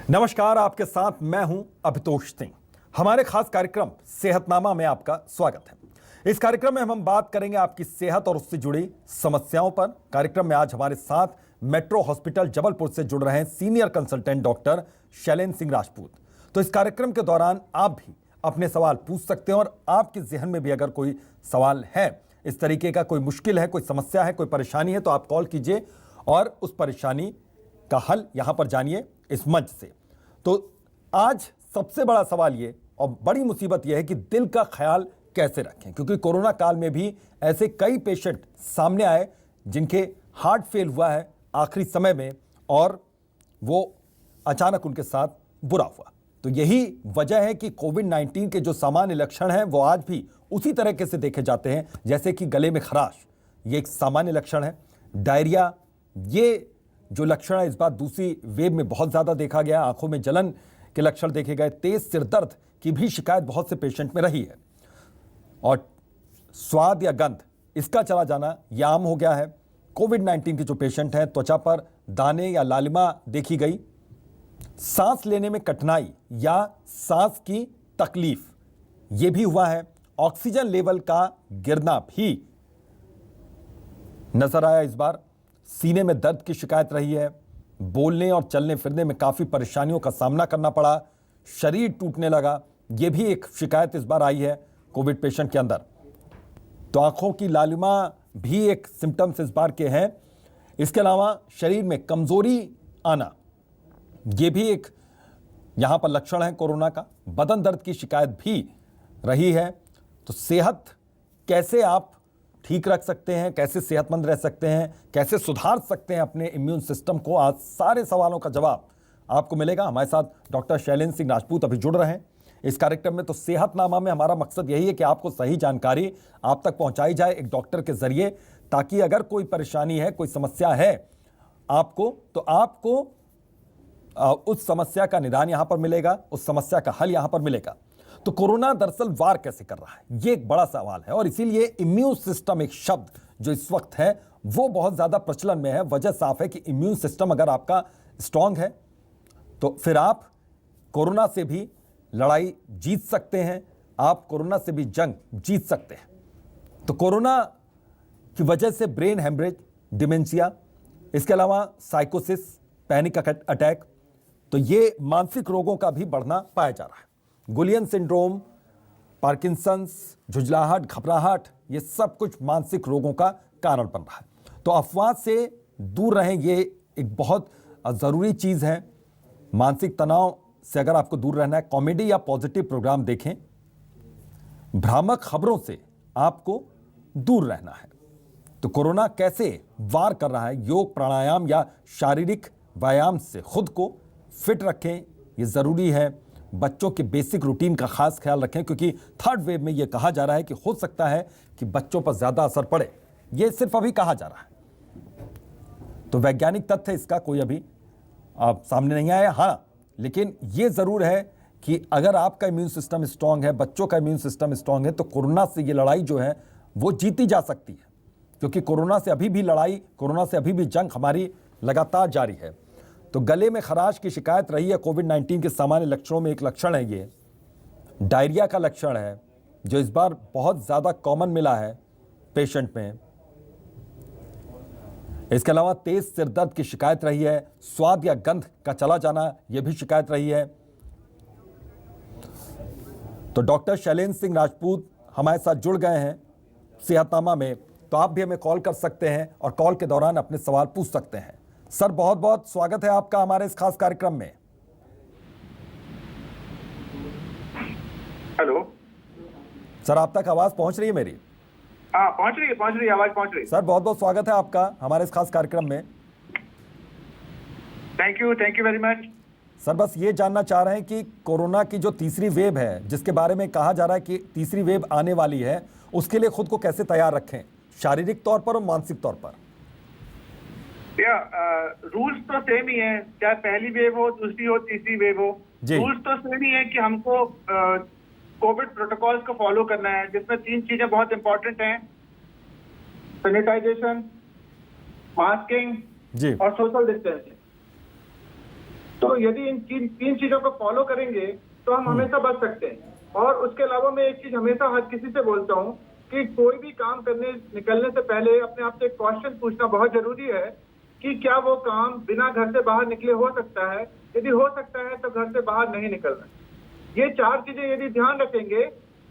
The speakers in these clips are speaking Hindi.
नमस्कार, आपके साथ मैं हूं अभितोष सिंह। हमारे खास कार्यक्रम सेहतनामा में आपका स्वागत है। इस कार्यक्रम में हम बात करेंगे आपकी सेहत और उससे जुड़ी समस्याओं पर। कार्यक्रम में आज हमारे साथ मेट्रो हॉस्पिटल जबलपुर से जुड़ रहे हैं senior consultant doctor Shailendra Singh Rajput. तो इस कार्यक्रम के दौरान आप भी अपने सवाल पूछ सकते हैं और आपके जहन में भी अगर कोई सवाल है, इस तरीके का कोई मुश्किल है, कोई समस्या है, कोई परेशानी है, तो आप कॉल कीजिए और उस परेशानी का हल यहां पर जानिए इस मंच से। तो आज सबसे बड़ा सवाल ये और बड़ी मुसीबत यह है कि दिल का ख्याल कैसे रखें, क्योंकि कोरोना काल में भी ऐसे कई पेशेंट सामने आए जिनके हार्ट फेल हुआ है आखिरी समय में और वो अचानक उनके साथ बुरा हुआ। तो यही वजह है कि कोविड-19 के जो सामान्य लक्षण हैं वो आज भी उसी तरीके से देखे जाते हैं जैसे कि गले में खराश, ये एक सामान्य लक्षण है। डायरिया, ये जो लक्षण है इस बार दूसरी वेव में बहुत ज़्यादा देखा गया। आंखों में जलन के लक्षण देखे गए। तेज सिर दर्द की भी शिकायत बहुत से पेशेंट में रही है और स्वाद या गंध इसका चला जाना यह आम हो गया है। कोविड-19 के जो पेशेंट हैं, त्वचा पर दाने या लालिमा देखी गई। सांस लेने में कठिनाई या सांस की तकलीफ ये भी हुआ है। ऑक्सीजन लेवल का गिरना भी नजर आया इस बार। सीने में दर्द की शिकायत रही है। बोलने और चलने फिरने में काफ़ी परेशानियों का सामना करना पड़ा। शरीर टूटने लगा, यह भी एक शिकायत इस बार आई है कोविड पेशेंट के अंदर। तो आंखों की लालिमा भी एक सिम्टम्स इस बार के हैं। इसके अलावा शरीर में कमजोरी आना, यह भी एक यहाँ पर लक्षण है कोरोना का। बदन दर्द की शिकायत भी रही है। तो सेहत कैसे आप ठीक रख सकते हैं, कैसे सेहतमंद रह सकते हैं, कैसे सुधार सकते हैं अपने इम्यून सिस्टम को, आज सारे सवालों का जवाब आपको मिलेगा। हमारे साथ डॉक्टर शैलेंद्र सिंह राजपूत अभी जुड़ रहे हैं इस कार्यक्रम में। तो सेहतनामा में हमारा मकसद यही है कि आपको सही जानकारी आप तक पहुंचाई जाए एक डॉक्टर के जरिए, ताकि अगर कोई परेशानी है, कोई समस्या है आपको, तो आपको उस समस्या का निदान यहां पर मिलेगा, उस समस्या का हल यहां पर मिलेगा। तो कोरोना दरअसल वार कैसे कर रहा है, ये एक बड़ा सवाल है और इसीलिए इम्यून सिस्टम एक शब्द जो इस वक्त है वो बहुत ज्यादा प्रचलन में है। वजह साफ है कि इम्यून सिस्टम अगर आपका स्ट्रांग है तो फिर आप कोरोना से भी लड़ाई जीत सकते हैं, आप कोरोना से भी जंग जीत सकते हैं। तो कोरोना की वजह से ब्रेन हेमरेज, डिमेंशिया, इसके अलावा साइकोसिस, पैनिक अटैक, तो ये मानसिक रोगों का भी बढ़ना पाया जा रहा है। गुलियन सिंड्रोम, पार्किंसंस, झुंझलाहट, घबराहट, ये सब कुछ मानसिक रोगों का कारण बन रहा है। तो अफवाह से दूर रहें, ये एक बहुत ज़रूरी चीज़ है। मानसिक तनाव से अगर आपको दूर रहना है, कॉमेडी या पॉजिटिव प्रोग्राम देखें। भ्रामक खबरों से आपको दूर रहना है। तो कोरोना कैसे वार कर रहा है, योग, प्राणायाम या शारीरिक व्यायाम से खुद को फिट रखें, ये ज़रूरी है। बच्चों के बेसिक रूटीन का खास ख्याल रखें, क्योंकि थर्ड वेव में यह कहा जा रहा है कि हो सकता है कि बच्चों पर ज़्यादा असर पड़े। यह सिर्फ अभी कहा जा रहा है, तो वैज्ञानिक तथ्य इसका कोई अभी सामने नहीं आया। हाँ, लेकिन यह ज़रूर है कि अगर आपका इम्यून सिस्टम स्ट्रांग है, बच्चों का इम्यून सिस्टम स्ट्रांग है, तो कोरोना से ये लड़ाई जो है वो जीती जा सकती है, क्योंकि कोरोना से अभी भी लड़ाई, कोरोना से अभी भी जंग हमारी लगातार जारी है। तो गले में खराश की शिकायत रही है। कोविड-19 के सामान्य लक्षणों में एक लक्षण है ये। डायरिया का लक्षण है जो इस बार बहुत ज़्यादा कॉमन मिला है पेशेंट में। इसके अलावा तेज सिर दर्द की शिकायत रही है। स्वाद या गंध का चला जाना, यह भी शिकायत रही है। तो डॉक्टर शैलेंद्र सिंह राजपूत हमारे साथ जुड़ गए हैं सेहतनामा में। तो आप भी हमें कॉल कर सकते हैं और कॉल के दौरान अपने सवाल पूछ सकते हैं। सर, बहुत बहुत स्वागत है आपका हमारे इस खास कार्यक्रम में। हेलो सर, आप तक आवाज पहुंच रही है मेरी? हाँ, पहुंच रही है, आवाज पहुंच रही है। सर, बहुत बहुत स्वागत है आपका हमारे इस खास कार्यक्रम में। Thank you very much. Sir, बस ये जानना चाह रहे हैं कि कोरोना की जो तीसरी वेव है, जिसके बारे में कहा जा रहा है कि तीसरी वेव आने वाली है, उसके लिए खुद को कैसे तैयार रखें, शारीरिक तौर पर और मानसिक तौर पर? रूल्स तो सेम ही है, चाहे पहली वेव हो, दूसरी हो, तीसरी वेव हो। रूल्स तो सेम ही है कि हमको कोविड प्रोटोकॉल्स को फॉलो करना है, जिसमें 3 चीजें बहुत इंपॉर्टेंट हैं: सैनिटाइजेशन, मास्किंग जी और सोशल डिस्टेंसिंग। तो यदि इन तीन चीजों को फॉलो करेंगे तो हम हमेशा बच सकते हैं। और उसके अलावा मैं एक चीज हमेशा हर किसी से बोलता हूँ कि कोई भी काम करने निकलने से पहले अपने आप से एक क्वेश्चन पूछना बहुत जरूरी है कि क्या वो काम बिना घर से बाहर निकले हो सकता है। यदि हो सकता है तो घर से बाहर नहीं निकलना। ये 4 चीजें यदि ध्यान रखेंगे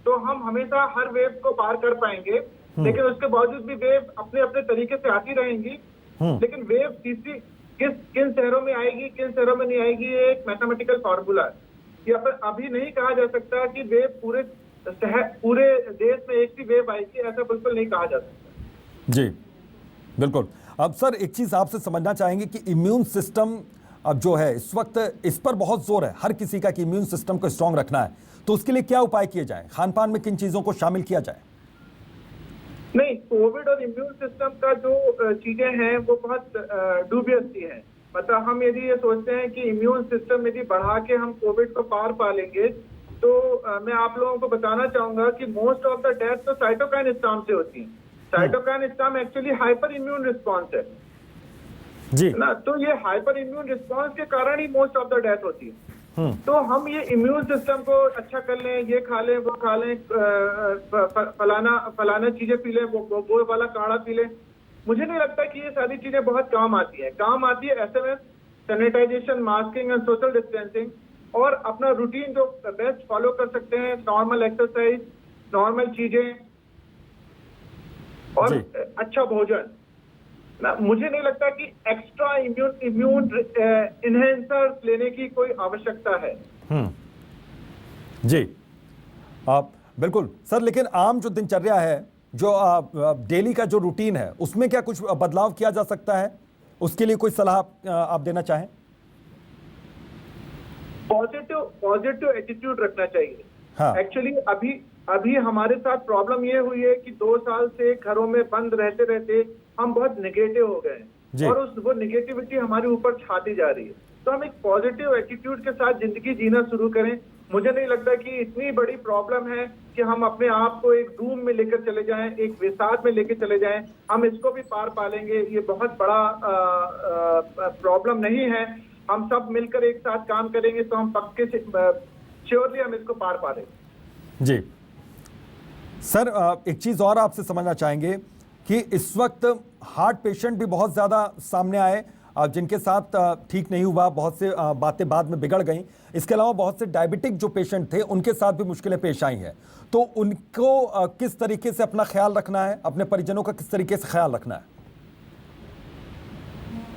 तो हम हमेशा हर वेव को पार कर पाएंगे। लेकिन उसके बावजूद भी वेव अपने अपने तरीके से आती रहेंगी। लेकिन वेव तीसरी किन शहरों में आएगी, किन शहरों में नहीं आएगी, ये एक मैथमेटिकल फॉर्मूला है। ये अभी नहीं कहा जा सकता कि वेव पूरे देश में एक ही वेव आएगी, ऐसा बिल्कुल नहीं कहा जा सकता। जी बिल्कुल। अब सर एक चीज आपसे समझना चाहेंगे कि इम्यून सिस्टम अब जो है इस वक्त इस पर बहुत जोर है हर किसी का कि इम्यून सिस्टम को स्ट्रांग रखना है, तो उसके लिए क्या उपाय किए जाए, खान पान में किन चीजों को शामिल किया जाए? नहीं, कोविड और इम्यून सिस्टम का जो चीजें हैं वो बहुत डूबियस सी हैं। मतलब हम यदि ये सोचते हैं कि इम्यून सिस्टम यदि बढ़ा के हम कोविड को पार पा लेंगे तो मैं आप लोगों को बताना चाहूंगा कि मोस्ट ऑफ द डेथ तो साइटोकाइन स्टॉर्म से होती है। Cytokine storm actually hyper immune response है जी ना। तो ये हाइपर इम्यून रिस्पॉन्स के कारण ही मोस्ट ऑफ द डेथ होती है। तो हम ये इम्यून सिस्टम को अच्छा कर लें, ये खा लें, वो खा लें, फलाना चीजें पी लें, वो वाला काढ़ा पी लें, मुझे नहीं लगता कि ये सारी चीजें बहुत काम आती है। काम आती है SMS, sanitization, masking and social distancing, और अपना रूटीन जो बेस्ट फॉलो कर सकते हैं, नॉर्मल एक्सरसाइज, नॉर्मल चीजें और अच्छा भोजन ना। मुझे नहीं लगता कि एक्स्ट्रा इम्यून इनहेंसर लेने की कोई आवश्यकता है। जी आप बिल्कुल सर। लेकिन आम जो दिनचर्या है, जो डेली का जो रूटीन है, उसमें क्या कुछ बदलाव किया जा सकता है? उसके लिए कोई सलाह आप देना चाहें? पॉजिटिव एटीट्यूड रखना चाहिए। हाँ। एक्चुअली अभी हमारे साथ प्रॉब्लम ये हुई है कि 2 साल से घरों में बंद रहते रहते हम बहुत नेगेटिव हो गए हैं और वो नेगेटिविटी हमारे ऊपर छाती जा रही है। तो हम एक पॉजिटिव एटीट्यूड के साथ जिंदगी जीना शुरू करें। मुझे नहीं लगता कि इतनी बड़ी प्रॉब्लम है कि हम अपने आप को एक डूम में लेकर चले जाएं, एक विषाद में लेकर चले जाएं। हम इसको भी पार पा लेंगे, ये बहुत बड़ा प्रॉब्लम नहीं है। हम सब मिलकर एक साथ काम करेंगे तो हम पक्के से श्योरली हम इसको पार पा लेंगे। जी सर, एक चीज और आपसे समझना चाहेंगे कि इस वक्त हार्ट पेशेंट भी बहुत ज्यादा सामने आए जिनके साथ ठीक नहीं हुआ, बहुत से बातें बाद में बिगड़ गई। इसके अलावा बहुत से डायबिटिक जो पेशेंट थे उनके साथ भी मुश्किलें पेश आई हैं। तो उनको किस तरीके से अपना ख्याल रखना है, अपने परिजनों का किस तरीके से ख्याल रखना है?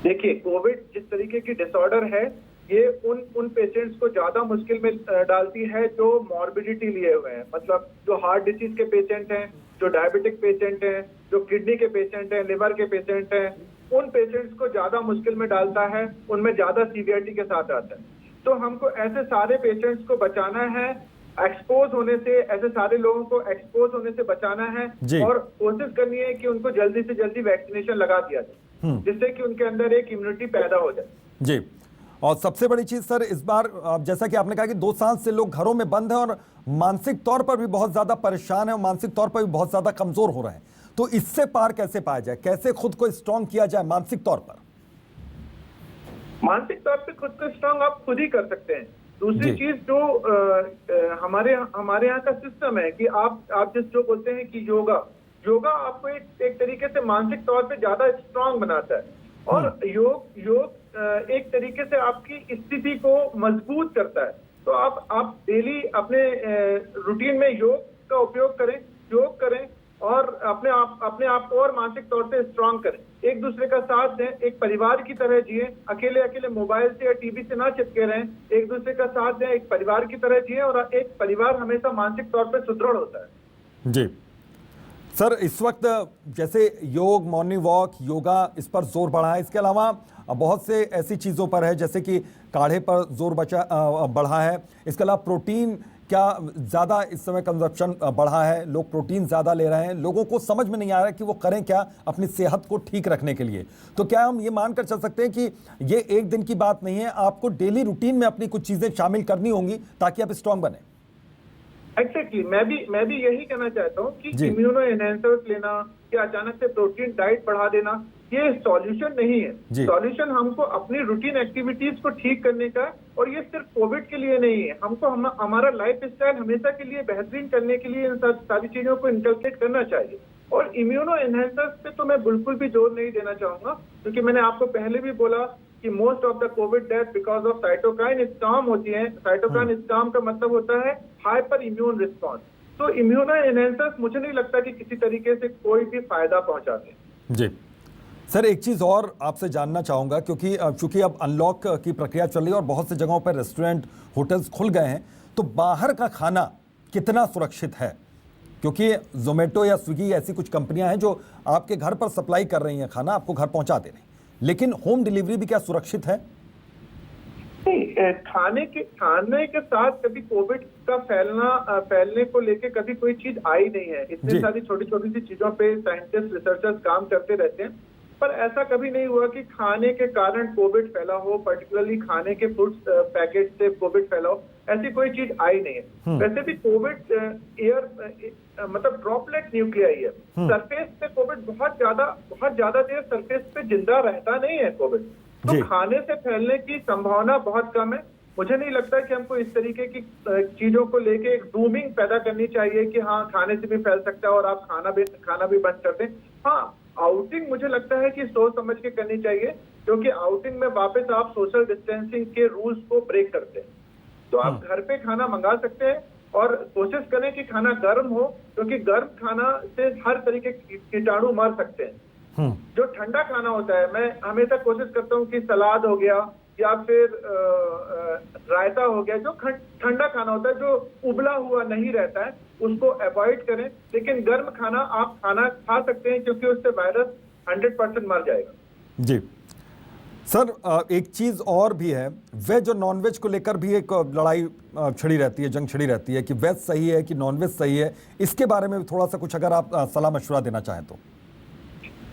देखिए, कोविड जिस तरीके की डिसऑर्डर है, ये उन पेशेंट्स को ज्यादा मुश्किल में डालती है जो मॉर्बिडिटी लिए हुए हैं। मतलब जो हार्ट डिसीज के पेशेंट हैं, जो डायबिटिक पेशेंट हैं, जो किडनी के पेशेंट हैं, लिवर के पेशेंट हैं, उन पेशेंट्स को ज्यादा मुश्किल में डालता है, उनमें ज्यादा सीवियरिटी के साथ आता है। तो हमको ऐसे सारे पेशेंट्स को बचाना है एक्सपोज होने से, ऐसे सारे लोगों को एक्सपोज होने से बचाना है और कोशिश करनी है कि उनको जल्दी से जल्दी वैक्सीनेशन लगा दिया जाए, जिससे कि उनके अंदर एक इम्यूनिटी पैदा हो जाए। जी, और सबसे बड़ी चीज सर इस बार जैसा कि आपने कहा कि 2 साल से लोग घरों में बंद हैं और मानसिक तौर पर भी बहुत ज्यादा परेशान है और मानसिक तौर पर भी बहुत ज्यादा कमजोर हो रहे हैं। तो इससे पार कैसे पाया जाए, कैसे खुद को स्ट्रांग किया जाए मानसिक तौर पर? मानसिक तौर पे खुद को स्ट्रांग आप खुद ही कर सकते हैं। दूसरी चीज जो हमारे यहाँ का सिस्टम है कि आप जो बोलते हैं कि योगा आपको एक तरीके से मानसिक तौर पे ज्यादा स्ट्रांग बनाता है और योग एक तरीके से आपकी स्थिति को मजबूत करता है। तो आप डेली अपने रूटीन में योग का उपयोग करें, योग करें और अपने आप को और मानसिक तौर से स्ट्रांग करें। एक दूसरे का साथ दें, एक परिवार की तरह जिए, अकेले मोबाइल से या टीवी से ना चिपके रहें, एक दूसरे का साथ दें, एक परिवार की तरह जिए और एक परिवार हमेशा मानसिक तौर पर सुदृढ़ होता है। जी सर, इस वक्त जैसे योग, मॉर्निंग वॉक, योगा, इस पर जोर बढ़ा है। इसके अलावा बहुत से ऐसी चीज़ों पर है जैसे कि काढ़े पर जोर बढ़ा है। इसके अलावा प्रोटीन क्या ज़्यादा इस समय कंजप्शन बढ़ा है, लोग प्रोटीन ज़्यादा ले रहे हैं। लोगों को समझ में नहीं आ रहा है कि वो करें क्या अपनी सेहत को ठीक रखने के लिए। तो क्या हम ये मानकर चल सकते हैं कि ये एक दिन की बात नहीं है, आपको डेली रूटीन में अपनी कुछ चीज़ें शामिल करनी होंगी ताकि आप स्ट्रांग बने? एक्जेक्टली, मैं भी यही कहना चाहता हूँ कि इम्यूनो एनहेंसर्स लेना या अचानक से प्रोटीन डाइट बढ़ा देना, ये सॉल्यूशन नहीं है। जी। सॉल्यूशन हमको अपनी रूटीन एक्टिविटीज को ठीक करने का, और ये सिर्फ कोविड के लिए नहीं है, हमको हमारा लाइफ स्टाइल हमेशा के लिए बेहतरीन करने के लिए इन सारी चीजों को इनकलकेट करना चाहिए। और इम्यूनो एनहेंसर्स पे तो मैं बिल्कुल भी जोर नहीं देना चाहूंगा, क्योंकि मैंने आपको पहले भी बोला कि most of the Covid death because of cytokine storm होती है। साइटोकाइन स्टॉर्म का मतलब होता है हाइपर इम्यून रिस्पॉन्स। तो इम्यूनो एनहेंसर्स मुझे नहीं लगता कि किसी तरीके से कोई भी फायदा पहुंचाते। जी सर, एक चीज़ और आपसे जानना चाहूँगा, क्योंकि चूंकि अब अनलॉक की प्रक्रिया चल रही है और बहुत सी जगहों पर रेस्टोरेंट, होटल्स खुल गए हैं, तो बाहर का खाना कितना सुरक्षित है? क्योंकि जोमेटो या स्विगी ऐसी कुछ कंपनियां हैं जो आपके घर पर सप्लाई कर रही हैं खाना, आपको घर पहुंचा दे रही हैं, लेकिन होम डिलीवरी भी क्या सुरक्षित है? नहीं, खाने के साथ कभी कोविड का फैलने को लेके कभी कोई चीज आई नहीं है। इतनी सारी छोटी छोटी सी चीजों पे साइंटिस्ट रिसर्चर्स काम करते रहते हैं, पर ऐसा कभी नहीं हुआ कि खाने के कारण कोविड फैला हो, पर्टिकुलरली खाने के फूड पैकेट से कोविड फैला हो, ऐसी कोई चीज आई नहीं है। वैसे भी कोविड एयर मतलब ड्रॉपलेट न्यूक्लियाई है, सरफेस पे कोविड बहुत ज्यादा देर सरफेस पे जिंदा रहता नहीं है कोविड। तो खाने से फैलने की संभावना बहुत कम है। मुझे नहीं लगता कि हमको इस तरीके की चीजों को लेके एक डूमिंग पैदा करनी चाहिए कि हाँ खाने से भी फैल सकता है और आप खाना भी बंद कर दें। हाँ, आउटिंग मुझे लगता है कि सोच समझ के करनी चाहिए, क्योंकि आउटिंग में वापस आप सोशल डिस्टेंसिंग के रूल्स को ब्रेक करते हैं। तो आप घर पे खाना मंगा सकते हैं और कोशिश करें कि खाना गर्म हो, क्योंकि गर्म खाना से हर तरीके के कीटाणु मर सकते हैं। जो ठंडा खाना होता है, मैं हमेशा कोशिश करता हूँ कि सलाद हो गया या फिर रायता हो गया, जो ठंडा खाना होता है, जो उबला हुआ नहीं रहता है, उसको अवॉइड करें। लेकिन गर्म खाना आप खाना खा सकते हैं, क्योंकि उससे वायरस 100% मर जाएगा। जी सर, एक चीज़ और भी है, वेज और नॉनवेज को लेकर भी एक लड़ाई छिड़ी रहती है, जंग छिड़ी रहती है कि वेज सही है कि नॉनवेज सही है। इसके बारे में भी थोड़ा सा कुछ अगर आप सलाह मशवरा देना चाहें तो।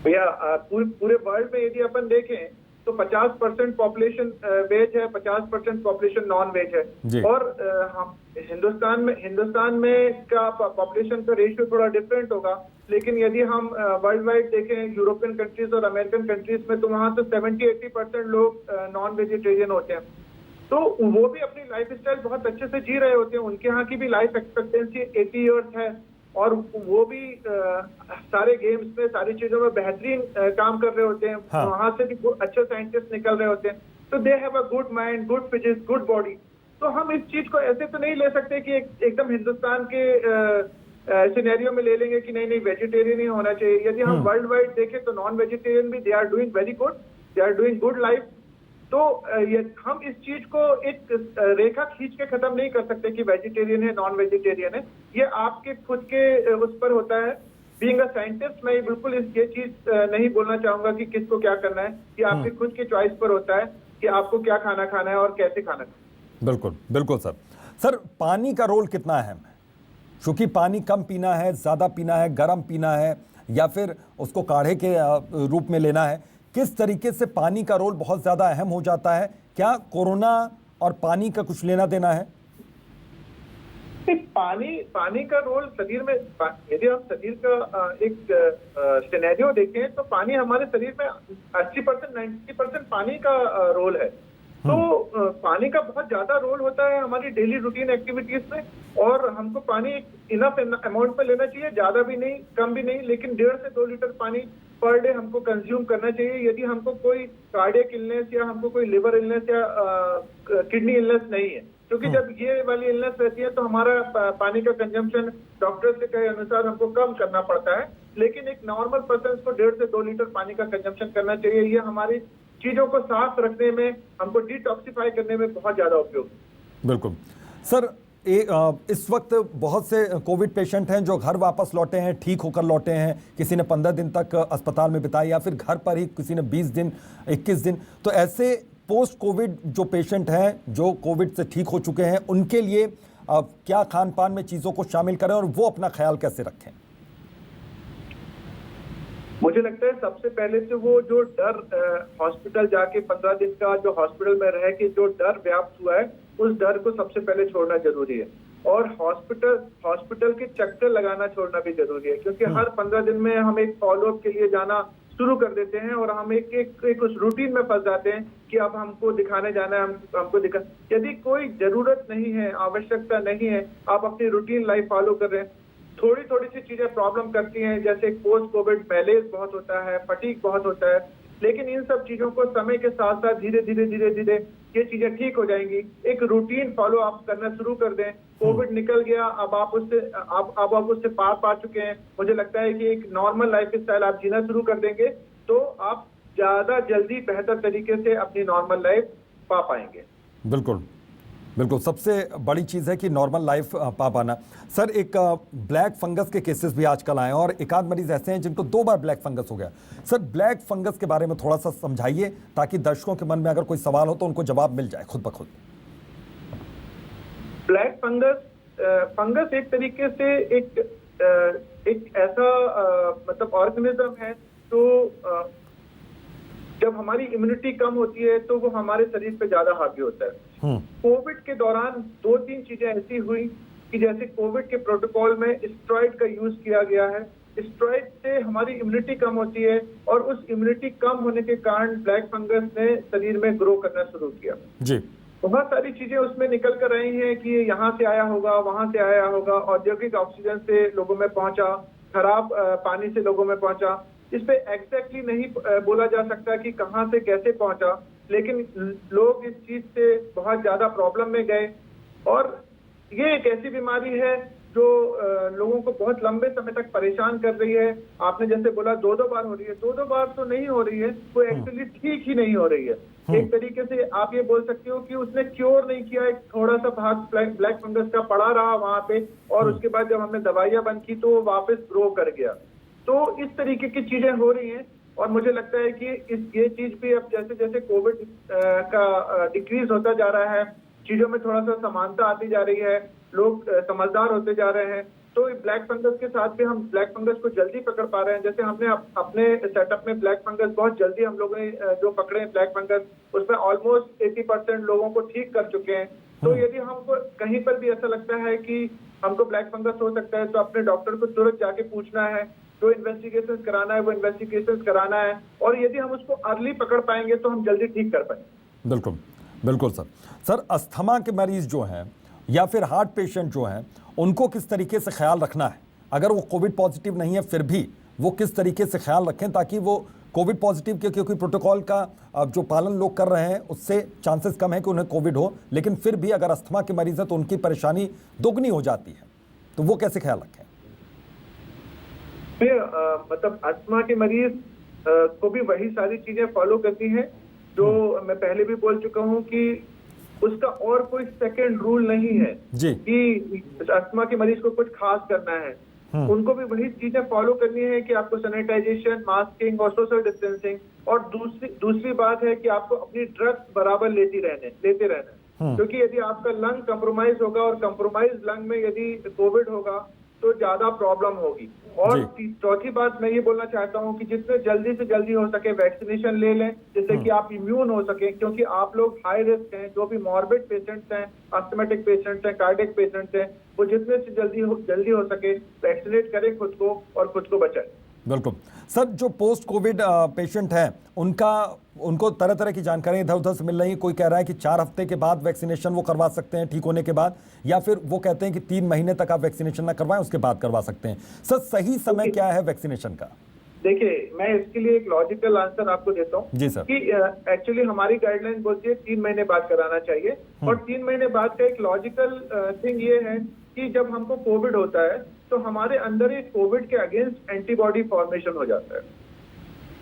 भैया, पूरे वर्ल्ड में यदि अपन देखें तो 50% पॉपुलेशन वेज है, 50% पॉपुलेशन नॉन वेज है। और हम हिंदुस्तान में का पॉपुलेशन का रेशियो थोड़ा डिफरेंट होगा, लेकिन यदि हम वर्ल्ड वाइड देखें, यूरोपियन कंट्रीज और अमेरिकन कंट्रीज में, तो वहाँ तो 70-80% लोग नॉन वेजिटेरियन होते हैं। तो वो भी अपनी लाइफ स्टाइल बहुत अच्छे से जी रहे होते हैं। उनके यहाँ की भी लाइफ एक्सपेक्टेंसी 80 ईयर्स है, और वो भी सारे गेम्स में, सारी चीजों में बेहतरीन काम कर रहे होते हैं। हाँ। वहां से भी अच्छे साइंटिस्ट निकल रहे होते हैं। तो they have a good mind, good physics, good body. तो हम इस चीज को ऐसे तो नहीं ले सकते कि एकदम हिंदुस्तान के सिनेरियो में ले लेंगे कि नहीं वेजिटेरियन ही होना चाहिए। यदि हम वर्ल्ड वाइड देखें तो नॉन वेजिटेरियन भी they are doing very good, they are doing good life. तो हम इस चीज को एक रेखा खींच के खत्म नहीं कर सकते कि वेजिटेरियन है, नॉन वेजिटेरियन है। ये आपके खुद के उस पर होता है। बीइंग अ साइंटिस्ट मैं बिल्कुल ये चीज नहीं बोलना चाहूंगा कि किसको क्या करना है। ये आपके खुद के चॉइस पर होता है कि आपको क्या खाना खाना है और कैसे खाना खाना है। बिल्कुल बिल्कुल सर, पानी का रोल कितना अहम है? क्योंकि पानी कम पीना है, ज्यादा पीना है, गर्म पीना है, या फिर उसको काढ़े के रूप में लेना है, किस तरीके से पानी का रोल बहुत ज्यादा अहम हो जाता है? क्या कोरोना और पानी का कुछ लेना देना है? पानी का रोल शरीर में, यदि हम शरीर का एक सिनेरियो देखें तो पानी हमारे शरीर में 80% 90% पानी का रोल है। तो पानी का बहुत ज्यादा रोल होता है हमारी डेली रूटीन एक्टिविटीज में, और हमको पानी इनफ अमाउंट में लेना चाहिए, ज्यादा भी नहीं, कम भी नहीं, लेकिन 1.5 से 2 लीटर पानी पर डे हमको कंज्यूम करना चाहिए। यदि हमको कोई कार्डियक इलनेस या हमको कोई लिवर इलनेस या किडनी इलनेस नहीं है, क्योंकि जब ये वाली इलनेस रहती है तो हमारा पानी का कंजम्पशन डॉक्टर से कहे अनुसार हमको कम करना पड़ता है। लेकिन एक नॉर्मल पर्सन को 1.5 से 2 लीटर पानी का कंजम्पशन करना चाहिए। ये हमारी चीजों को साफ रखने में, हमको डिटॉक्सिफाई करने में बहुत ज्यादा उपयोग। बिल्कुल सर, इस वक्त बहुत से कोविड पेशेंट हैं जो घर वापस लौटे हैं, ठीक होकर लौटे हैं। किसी ने 15 दिन तक अस्पताल में बिताए, या फिर घर पर ही किसी ने 20 दिन, 21 दिन। तो ऐसे पोस्ट कोविड जो पेशेंट हैं, जो कोविड से ठीक हो चुके हैं, उनके लिए क्या खान पान में चीज़ों को शामिल करें और वो अपना ख्याल कैसे रखें? मुझे लगता है सबसे पहले तो वो जो डर, हॉस्पिटल जाके 15 दिन का जो हॉस्पिटल में रह के जो डर व्याप्त हुआ है, उस डर को सबसे पहले छोड़ना जरूरी है। और हॉस्पिटल के चक्कर लगाना छोड़ना भी जरूरी है, क्योंकि हर 15 दिन में हम एक फॉलोअप के लिए जाना शुरू कर देते हैं और हम एक उस रूटीन में फंस जाते हैं कि अब हमको दिखाने जाना है, हमको दिखा। यदि कोई जरूरत नहीं है, आवश्यकता नहीं है, आप अपनी रूटीन लाइफ फॉलो कर रहे हैं, थोड़ी थोड़ी सी चीजें प्रॉब्लम करती हैं, जैसे पोस्ट कोविड मैलेज बहुत होता है, फटीग बहुत होता है, लेकिन इन सब चीजों को समय के साथ साथ धीरे धीरे ये चीजें ठीक हो जाएंगी। एक रूटीन फॉलो आप करना शुरू कर दें। कोविड निकल गया, अब आप उससे पार पा चुके हैं। मुझे लगता है कि एक नॉर्मल लाइफ स्टाइल आप जीना शुरू कर देंगे तो आप ज्यादा जल्दी बेहतर तरीके से अपनी नॉर्मल लाइफ पा पाएंगे। बिल्कुल बिल्कुल, सबसे बड़ी चीज़ है कि नॉर्मल लाइफ पा पाना। सर, एक ब्लैक फंगस के केसेस भी आजकल आए हैं और एक आध मरीज ऐसे हैं जिनको 2 बार ब्लैक फंगस हो गया। सर, ब्लैक फंगस के बारे में थोड़ा सा समझाइए ताकि दर्शकों के मन में अगर कोई सवाल हो तो उनको जवाब मिल जाए खुद ब खुद। ब्लैक फंगस एक तरीके से एक ऐसा मतलब ऑर्गेनिज्म है तो जब हमारी इम्यूनिटी कम होती है तो वो हमारे शरीर पे ज्यादा हावी होता है। कोविड के दौरान 2-3 चीजें ऐसी हुई कि जैसे कोविड के प्रोटोकॉल में स्टेरॉइड का यूज किया गया है। स्टेरॉइड से हमारी इम्यूनिटी कम होती है और उस इम्यूनिटी कम होने के कारण ब्लैक फंगस ने शरीर में ग्रो करना शुरू किया जी। बहुत सारी चीजें उसमें निकल कर रही हैं कि यहाँ से आया होगा, वहां से आया होगा, औद्योगिक ऑक्सीजन से लोगों में पहुंचा, खराब पानी से लोगों में पहुंचा। इस पे एग्जैक्टली नहीं बोला जा सकता कि कहां से कैसे पहुंचा, लेकिन लोग इस चीज से बहुत ज्यादा प्रॉब्लम में गए और ये एक ऐसी बीमारी है जो लोगों को बहुत लंबे समय तक परेशान कर रही है। आपने जैसे बोला 2-2 बार हो रही है, 2-2 बार तो नहीं हो रही है, वो एक्चुअली ठीक ही नहीं हो रही है। एक तरीके से आप ये बोल सकते हो कि उसने क्योर नहीं किया, एक थोड़ा सा भाग ब्लैक फंगस का पड़ा रहा वहां पे और उसके बाद जब हमने दवाइयां बंद की तो वो वापस ग्रो कर गया। तो इस तरीके की चीजें हो रही हैं और मुझे लगता है कि ये चीज भी अब जैसे जैसे कोविड का डिक्रीज होता जा रहा है, चीजों में थोड़ा सा समानता आती जा रही है, लोग समझदार होते जा रहे हैं, तो ब्लैक फंगस के साथ भी हम ब्लैक फंगस को जल्दी पकड़ पा रहे हैं। जैसे हमने अपने सेटअप में ब्लैक फंगस बहुत जल्दी हम लोगों ने जो पकड़े हैं ब्लैक फंगस, उसमें ऑलमोस्ट 80% लोगों को ठीक कर चुके हैं। तो यदि हमको कहीं पर भी ऐसा लगता है कि हमको ब्लैक फंगस हो सकता है तो अपने डॉक्टर को तुरंत जाके पूछना है, जो इन्वेस्टिगेशन कराना है वो इन्वेस्टिगेशन कराना है और यदि हम उसको अर्ली पकड़ पाएंगे तो हम जल्दी ठीक कर पाएंगे। बिल्कुल बिल्कुल सर, अस्थमा के मरीज जो हैं या फिर हार्ट पेशेंट जो हैं उनको किस तरीके से ख्याल रखना है? अगर वो कोविड पॉजिटिव नहीं है फिर भी वो किस तरीके से ख्याल रखें ताकि वो कोविड पॉजिटिव के, क्योंकि प्रोटोकॉल का जो पालन लोग कर रहे हैं उससे चांसेस कम है कि उन्हें कोविड हो, लेकिन फिर भी अगर अस्थमा के मरीज हैं तो उनकी परेशानी दोगुनी हो जाती है, तो वो कैसे ख्याल रखें? मतलब अस्थमा के मरीज को भी वही सारी चीजें फॉलो करनी है जो मैं पहले भी बोल चुका हूं कि उसका और कोई सेकंड रूल नहीं है जी कि अस्थमा के मरीज को कुछ खास करना है। उनको भी वही चीजें फॉलो करनी है कि आपको सैनिटाइजेशन, मास्किंग और सोशल डिस्टेंसिंग, और दूसरी बात है कि आपको अपनी ड्रग्स बराबर लेते रहना, क्योंकि यदि आपका लंग कंप्रोमाइज होगा और कंप्रोमाइज लंग में यदि कोविड होगा तो ज्यादा प्रॉब्लम होगी। और चौथी बात मैं ये बोलना चाहता हूँ कि जितने जल्दी से जल्दी हो सके वैक्सीनेशन ले लें जिससे कि आप इम्यून हो सके, क्योंकि आप लोग हाई रिस्क हैं। जो भी मॉर्बिड पेशेंट्स हैं, अस्थमेटिक पेशेंट्स हैं, कार्डियक पेशेंट्स हैं, वो जितने से जल्दी हो सके वैक्सीनेट करें खुद को और खुद को बचाएं। बिल्कुल सर, जो पोस्ट कोविड पेशेंट हैं उनको तरह तरह की जानकारी इधर उधर से मिल रही है। कोई कह रहा है कि 4 हफ्ते के बाद वैक्सीनेशन वो करवा सकते हैं ठीक होने के बाद, या फिर वो कहते हैं कि 3 महीने तक आप वैक्सीनेशन ना करवाएं उसके बाद करवा सकते हैं। सर, सही समय क्या है वैक्सीनेशन का? देखिए, मैं इसके लिए एक लॉजिकल आंसर आपको देता हूँ जी सर, कि एक्चुअली हमारी गाइडलाइन बोलती है 3 महीने बाद कराना चाहिए, और 3 महीने बाद का एक लॉजिकल थिंग ये है कि जब हमको कोविड होता है तो हमारे अंदर एक कोविड के अगेंस्ट एंटीबॉडी फॉर्मेशन हो जाता है,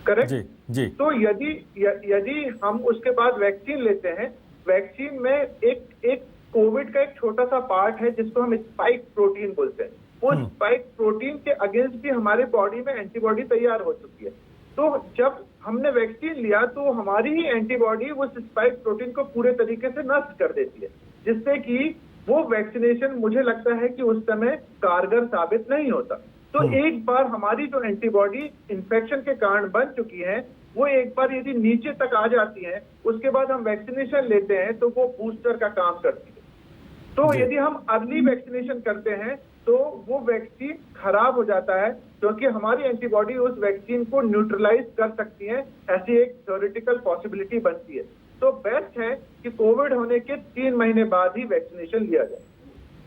करेक्ट जी। तो यदि हम उसके बाद वैक्सीन लेते हैं, वैक्सीन में एक कोविड का एक छोटा सा पार्ट है जिसको हम स्पाइक प्रोटीन बोलते हैं। वो स्पाइक प्रोटीन के अगेंस्ट भी हमारे बॉडी में एंटीबॉडी तैयार हो चुकी है। तो जब हमने वैक्सीन लिया तो हमारी ही एंटीबॉडी उस स्पाइक प्रोटीन को पूरे तरीके से नष्ट कर देती है, जिससे कि वो वैक्सीनेशन मुझे लगता है कि उस समय कारगर साबित नहीं होता। तो एक बार हमारी जो एंटीबॉडी इन्फेक्शन के कारण बन चुकी है, वो एक बार यदि नीचे तक आ जाती है, उसके बाद हम वैक्सीनेशन लेते हैं तो वो बूस्टर का काम करती है। तो यदि हम अर्ली वैक्सीनेशन करते हैं तो वो वैक्सीन खराब हो जाता है, क्योंकि हमारी एंटीबॉडी उस वैक्सीन को न्यूट्रलाइज कर सकती है, ऐसी एक थ्योरेटिकल पॉसिबिलिटी बनती है। तो बेस्ट है कि कोविड होने के 3 महीने बाद ही वैक्सीनेशन लिया जाए।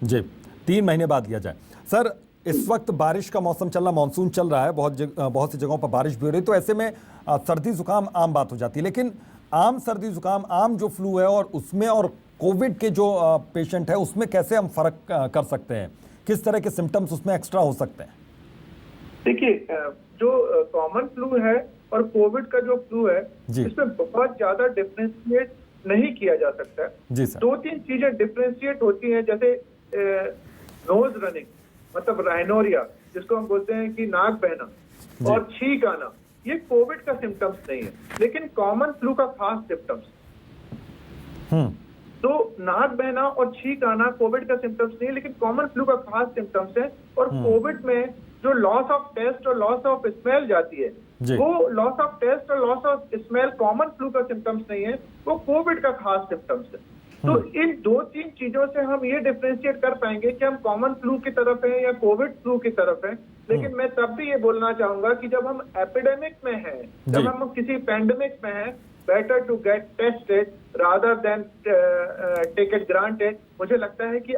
जी, 3 महीने बाद लिया जाए। सर, इस वक्त बारिश का मौसम चल रहा, मानसून चल रहा है, बहुत सी जगहों पर बारिश भी हो रही है, तो ऐसे में सर्दी जुकाम आम बात हो जाती है। लेकिन आम सर्दी जुकाम, आम जो फ्लू है और उसमें और कोविड के जो पेशेंट है उसमें कैसे हम फर्क कर सकते हैं? किस तरह के सिम्टम्स उसमें एक्स्ट्रा हो सकते हैं? देखिए, जो कॉमन फ्लू है और कोविड का जो फ्लू है, इसमें बहुत ज्यादा डिफरेंशिएट नहीं किया जा सकता। जी सर। 2-3 चीजें डिफरेंशिएट होती हैं, जैसे नोज रनिंग, मतलब राइनोरिया, जिसको हम बोलते हैं कि नाक बहना, और छींक आना, ये कोविड का सिम्टम्स नहीं है, लेकिन कॉमन फ्लू का खास सिम्टम्स। तो नाक बहना और छींक आना कोविड का सिम्टम्स नहीं है, लेकिन कॉमन फ्लू का खास सिम्टम्स है। और कोविड में जो लॉस ऑफ टेस्ट और लॉस ऑफ स्मेल जाती है, वो लॉस ऑफ टेस्ट और loss of smell common flu का सिम्टम्स नहीं है, वो कोविड का खास सिम्टम्स है। तो इन 2-3 चीजों से हम ये डिफरेंशिएट कर पाएंगे कि हम कॉमन फ्लू की तरफ हैं या कोविड फ्लू की तरफ हैं। लेकिन मैं तब भी ये बोलना चाहूंगा कि जब हम एपिडेमिक में हैं, जब हम किसी पैंडेमिक में हैं, better to get tested rather than take it granted. मुझे लगता है कि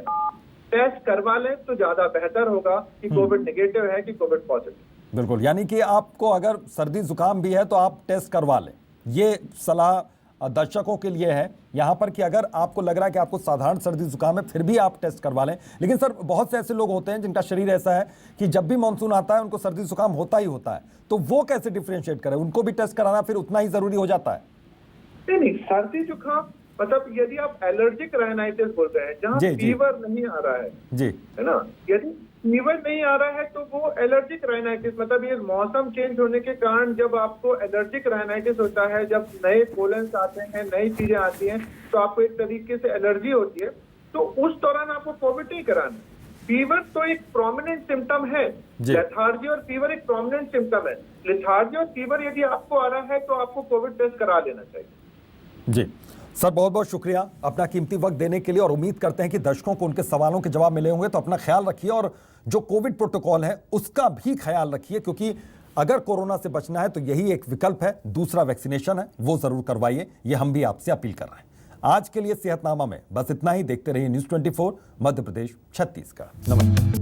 टेस्ट करवा लें तो ज्यादा बेहतर होगा कि कोविड नेगेटिव है कि कोविड पॉजिटिव। बिल्कुल, यानी कि आपको अगर सर्दी जुकाम भी है तो आप टेस्ट करवा लें। ये सलाह दर्शकों के लिए है यहाँ पर कि अगर आपको लग रहा है कि आपको साधारण सर्दी जुकाम है फिर भी आप टेस्ट करवा लें। लेकिन सर, बहुत से ऐसे लोग होते हैं जिनका शरीर ऐसा है कि जब भी मानसून आता है उनको सर्दी जुकाम होता ही होता है, तो वो कैसे डिफरेंशिएट करें? उनको भी टेस्ट कराना फिर उतना ही जरूरी हो जाता है? नहीं, सर्दी जुकाम मतलब यदि आप एलर्जिक राइनाइटिस बोल रहे हैं, जहाँ फीवर नहीं आ रहा है, जी, है ना, यदि फीवर नहीं आ रहा है तो वो एलर्जिक राइनाइटिस, मतलब ये मौसम चेंज होने के कारण जब आपको एलर्जिक राइनाइटिस होता है, जब नए पोलेंस आते हैं, नई चीजें आती हैं, तो आपको एक तरीके से एलर्जी होती है, तो उस दौरान आपको कोविड नहीं कराना। फीवर तो एक प्रोमिनेंट सिम्टम है, लेथार्जी और फीवर एक प्रोमिनेंट सिम्टम है। लेथार्जी और फीवर यदि आपको आ रहा है तो आपको कोविड टेस्ट करा लेना चाहिए। जी सर, बहुत बहुत शुक्रिया अपना कीमती वक्त देने के लिए, और उम्मीद करते हैं कि दर्शकों को उनके सवालों के जवाब मिले होंगे। तो अपना ख्याल रखिए और जो कोविड प्रोटोकॉल है उसका भी ख्याल रखिए, क्योंकि अगर कोरोना से बचना है तो यही एक विकल्प है। दूसरा वैक्सीनेशन है, वो जरूर करवाइए, ये हम भी आपसे अपील कर रहे हैं। आज के लिए सेहतनामा में बस इतना ही। देखते रहिए न्यूज़ 24 मध्य प्रदेश छत्तीसगढ़। नमस्कार।